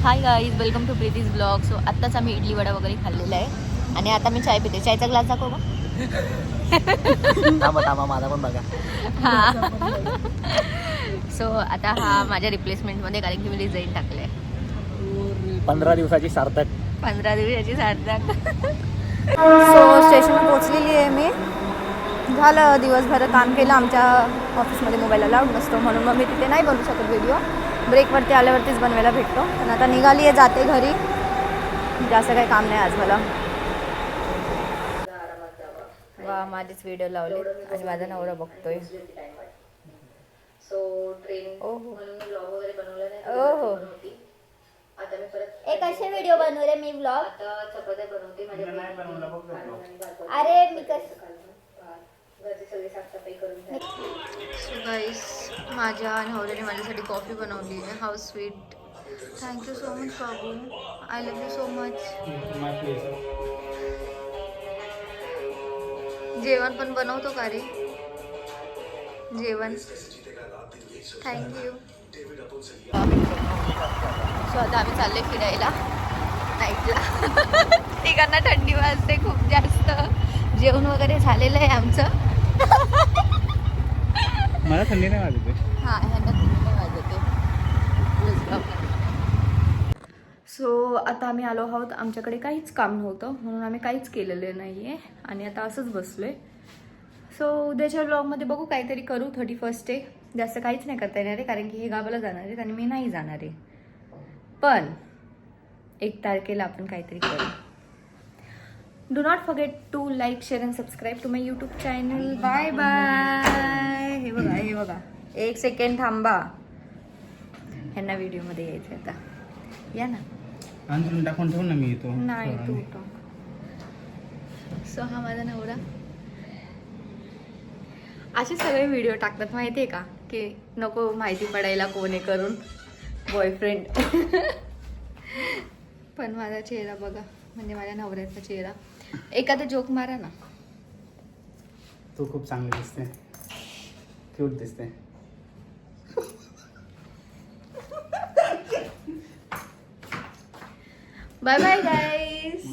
High guys, welcome to Preeti's blog. So आत्ताच आम्ही इडली वडा वगैरे खाल्लेला आहे आणि आता मी चाय पिते. चायचा ग्लास दाखव मग. थांबा माझा पण बघा. हां. सो आता हा माझ्या रिप्लेसमेंटमध्ये, कारण की मी रिझाईन टाकले 15 दिवसाची सार्थक. 15 दिवसाची सार्थक. सो स्टेशनवर पोहोचलेली आहे मी. झालं, दिवसभर काम केलं. आमच्या ऑफिसमध्ये मोबाईल अलाउड नसतो म्हणून मग मी तिथे नाही बनवू शकत व्हिडिओ. ब्रेकवरती आल्यावरतीच बनवायला भेटतो. पण आता निघाली आहे, जाते घरी. जास्त काही काम नाही आज मला. वा, माझेच व्हिडिओ लावले आणि माझा नवरा बघतोय. ओहो, एक असे व्हिडिओ बनवले मी व्लॉग. अरे मी सो गाईस, माझ्या नवऱ्याने माझ्यासाठी कॉफी बनवली आहे. How sweet. Thank you so much Babu. I love you so much. जेवण पण बनवतो का रे? जेवण. थँक्यू. सो आता आम्ही चालले फिरायला नाईटला. तिघांना थंडी वाजते खूप जास्त. जेवण वगैरे झालेलं आहे आमचं. मला थंडी नाही वाजते. हां, ह्यांना थंडी नाही वाजते. सो आता आम्ही आलो आहोत. आमच्याकडे काहीच काम नव्हतं म्हणून आम्ही काहीच केलेलं नाही आहे आणि आता असंच बसलो आहे. सो उद्याच्या व्लॉगमध्ये बघू, काहीतरी करू. 31st डे जास्त काहीच नाही करता येणार आहे, कारण की हे गावाला जाणार आहेत आणि मी नाही जाणार आहे. पण 1 तारखेला आपण काहीतरी करू. Do not forget to like, share and subscribe to my YouTube channel. Bye bye. हे बघा, हे बघा. 1 सेकंड थांबा. ह्यांना व्हिडिओमध्ये यायचं आता. या ना. अंदरून टाकून ठेवू ना मी येतो. नाही, तू टाक. सो हा माझा नवरा. असे सगळे व्हिडिओ टाकतात माहिती आहे का, की नको माहिती पडायला कोण आहे करून. बॉयफ्रेंड. पण माझा चेहरा बघा, म्हणजे माझ्या नवऱ्याचा चेहरा. एखादा जोक मारा ना. तू खूप चांगली दिसते, क्यूट दिसते. Bye bye guys.